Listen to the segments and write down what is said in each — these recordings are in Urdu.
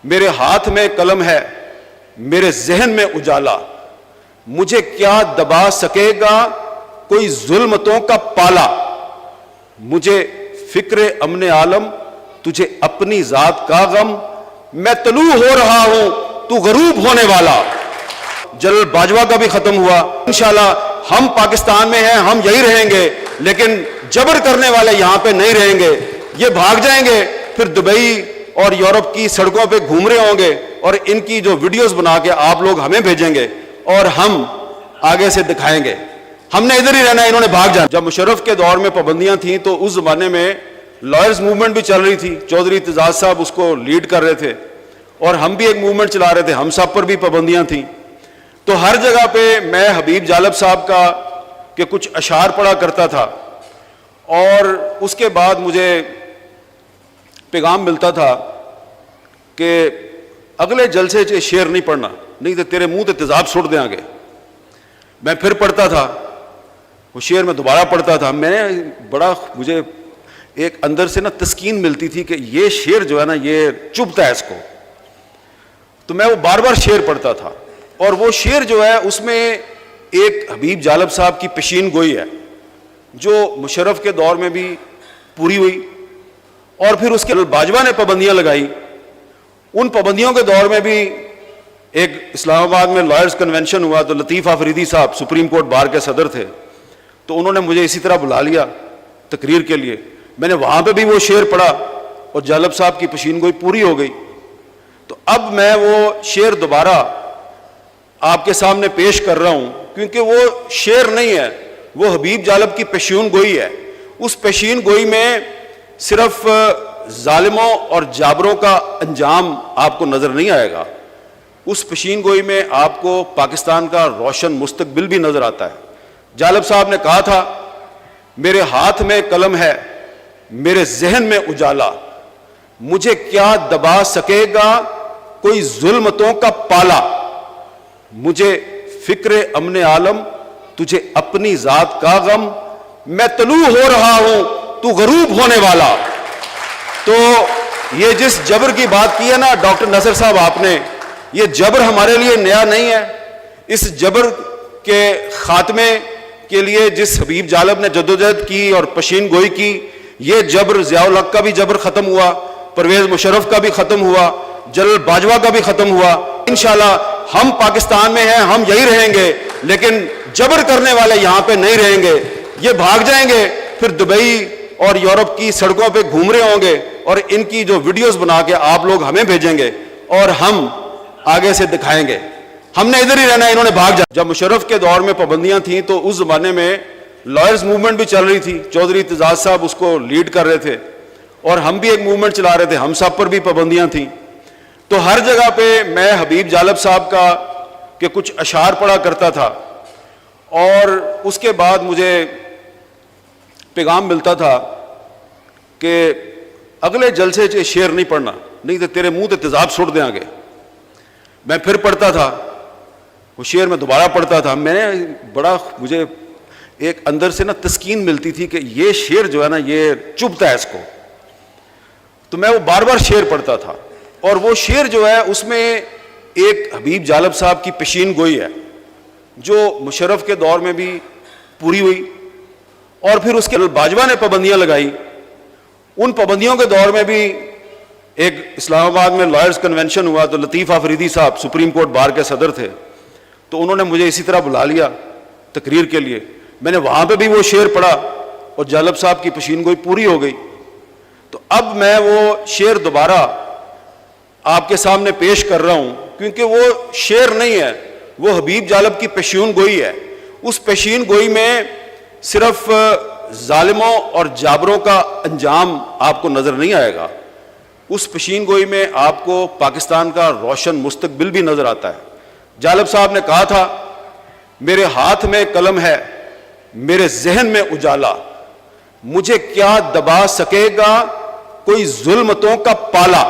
میرے ہاتھ میں قلم ہے، میرے ذہن میں اجالا، مجھے کیا دبا سکے گا کوئی ظلمتوں کا پالا، مجھے فکر امن عالم تجھے اپنی ذات کا غم، میں طلوع ہو رہا ہوں تو غروب ہونے والا۔ جنرل باجوہ کا بھی ختم ہوا۔ انشاءاللہ ہم پاکستان میں ہیں، ہم یہی رہیں گے، لیکن جبر کرنے والے یہاں پہ نہیں رہیں گے، یہ بھاگ جائیں گے، پھر دبئی اور یورپ کی سڑکوں پہ گھوم رہے ہوں گے، اور ان کی جو ویڈیوز بنا کے آپ لوگ ہمیں بھیجیں گے اور ہم آگے سے دکھائیں گے ہم نے ادھر ہی رہنا ہے، انہوں نے بھاگ جانا۔ جب مشرف کے دور میں پابندیاں تھیں تو اس زمانے میں لائرز موومنٹ بھی چل رہی تھی، چودھری اعتزاز صاحب اس کو لیڈ کر رہے تھے، اور ہم بھی ایک موومنٹ چلا رہے تھے، ہم سب پر بھی پابندیاں تھیں۔ تو ہر جگہ پہ میں حبیب جالب صاحب کا کہ کچھ اشعار پڑھا کرتا تھا، اور اس کے بعد مجھے پیغام ملتا تھا کہ اگلے جلسے سے شعر نہیں پڑھنا، نہیں تو تیرے منہ تے تیزاب سٹ دیں آگے۔ میں پھر پڑھتا تھا، وہ شعر میں دوبارہ پڑھتا تھا، میں بڑا مجھے ایک اندر سے نا تسکین ملتی تھی کہ یہ شعر جو ہے نا یہ چبھتا ہے اس کو، تو میں وہ بار بار شعر پڑھتا تھا، اور وہ شعر جو ہے اس میں ایک حبیب جالب صاحب کی پیشین گوئی ہے جو مشرف کے دور میں بھی پوری ہوئی، اور پھر اس کے باجوہ نے پابندیاں لگائی، ان پابندیوں کے دور میں بھی ایک اسلام آباد میں لائرز کنونشن ہوا، تو لطیف آفریدی صاحب سپریم کورٹ بار کے صدر تھے، تو انہوں نے مجھے اسی طرح بلا لیا تقریر کے لیے، میں نے وہاں پہ بھی وہ شعر پڑھا اور جالب صاحب کی پیشین گوئی پوری ہو گئی۔ تو اب میں وہ شعر دوبارہ آپ کے سامنے پیش کر رہا ہوں، کیونکہ وہ شعر نہیں ہے، وہ حبیب جالب کی پیشین گوئی ہے۔ اس پیشین گوئی میں صرف ظالموں اور جابروں کا انجام آپ کو نظر نہیں آئے گا، اس پیشین گوئی میں آپ کو پاکستان کا روشن مستقبل بھی نظر آتا ہے۔ جالب صاحب نے کہا تھا، میرے ہاتھ میں قلم ہے، میرے ذہن میں اجالا، مجھے کیا دبا سکے گا کوئی ظلمتوں کا پالا، مجھے فکر امن عالم تجھے اپنی ذات کا غم، میں طلوع ہو رہا ہوں تو غروب ہونے والا۔ تو یہ جس جبر کی بات کی ہے نا ڈاکٹر نصر صاحب آپ نے، یہ جبر ہمارے لیے نیا نہیں ہے۔ اس جبر کے خاتمے کے لیے جس حبیب جالب نے جدوجہد کی اور پیشین گوئی کی، یہ جبر ضیاء الحق کا بھی جبر ختم ہوا، پرویز مشرف کا بھی ختم ہوا، جنرل باجوہ کا بھی ختم ہوا۔ انشاءاللہ ہم پاکستان میں ہیں، ہم یہی رہیں گے، لیکن جبر کرنے والے یہاں پہ نہیں رہیں گے، یہ بھاگ جائیں گے، پھر دبئی اور یورپ کی سڑکوں پہ گھوم رہے ہوں گے، اور ان کی جو ویڈیوز بنا کے آپ لوگ ہمیں بھیجیں گے اور ہم آگے سے دکھائیں گے ہم نے ادھر ہی رہنا ہے، انہوں نے بھاگ جانا۔ جب مشرف کے دور میں پابندیاں تھیں تو اس زمانے میں لائرز موومنٹ بھی چل رہی تھی، چودھری اعتزاز صاحب اس کو لیڈ کر رہے تھے، اور ہم بھی ایک موومنٹ چلا رہے تھے، ہم سب پر بھی پابندیاں تھیں۔ تو ہر جگہ پہ میں حبیب جالب صاحب کا کہ کچھ اشعار پڑھا کرتا تھا، اور اس کے بعد مجھے پیغام ملتا تھا کہ اگلے جلسے سے شعر نہیں پڑھنا، نہیں تو تیرے منہ تے تیزاب سٹ دیں آگے۔ میں پھر پڑھتا تھا، وہ شعر میں دوبارہ پڑھتا تھا، میں نے بڑا مجھے ایک اندر سے نا تسکین ملتی تھی کہ یہ شعر جو ہے نا یہ چبھتا ہے اس کو، تو میں وہ بار بار شعر پڑھتا تھا، اور وہ شعر جو ہے اس میں ایک حبیب جالب صاحب کی پیشین گوئی ہے جو مشرف کے دور میں بھی پوری ہوئی، اور پھر اس کے باجوہ نے پابندیاں لگائی، ان پابندیوں کے دور میں بھی ایک اسلام آباد میں لائرز کنونشن ہوا، تو لطیف آفریدی صاحب سپریم کورٹ بار کے صدر تھے، تو انہوں نے مجھے اسی طرح بلا لیا تقریر کے لیے، میں نے وہاں پہ بھی وہ شعر پڑھا اور جالب صاحب کی پیشین گوئی پوری ہو گئی۔ تو اب میں وہ شعر دوبارہ آپ کے سامنے پیش کر رہا ہوں، کیونکہ وہ شعر نہیں ہے، وہ حبیب جالب کی پیشین گوئی ہے۔ اس پیشین گوئی میں صرف ظالموں اور جابروں کا انجام آپ کو نظر نہیں آئے گا، اس پیشین گوئی میں آپ کو پاکستان کا روشن مستقبل بھی نظر آتا ہے۔ جالب صاحب نے کہا تھا، میرے ہاتھ میں قلم ہے، میرے ذہن میں اجالا، مجھے کیا دبا سکے گا کوئی ظلمتوں کا پالا،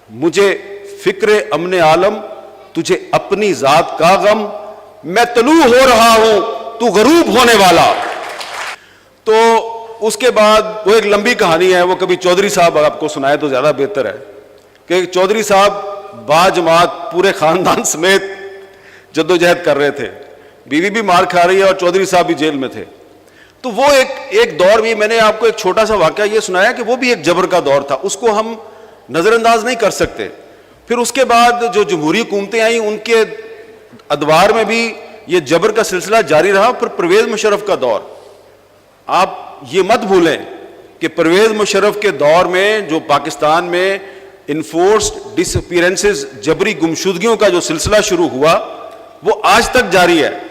مجھے فکر امن عالم تجھے اپنی ذات کا غم، میں طلوع ہو رہا ہوں تو غروب ہونے والا۔ تو اس کے بعد وہ ایک لمبی کہانی ہے، وہ کبھی چودھری صاحب آپ کو سنائے تو زیادہ بہتر ہے کہ چودھری صاحب باجماعت پورے خاندان سمیت جدوجہد کر رہے تھے، بیوی بھی مار کھا رہی ہے اور چودھری صاحب بھی جیل میں تھے. تو وہ ایک دور بھی، میں نے آپ کو ایک چھوٹا سا واقعہ یہ سنایا کہ وہ بھی ایک جبر کا دور تھا، اس کو ہم نظر انداز نہیں کر سکتے. پھر اس کے بعد جو جمہوری حکومتیں آئیں ان کے ادوار میں بھی یہ جبر کا سلسلہ جاری رہا. پھر پرویز مشرف کا دور، آپ یہ مت بھولیں کہ پرویز مشرف کے دور میں جو پاکستان میں انفورسڈ ڈس اپیرنسز، جبری گمشدگیوں کا جو سلسلہ شروع ہوا وہ آج تک جاری ہے.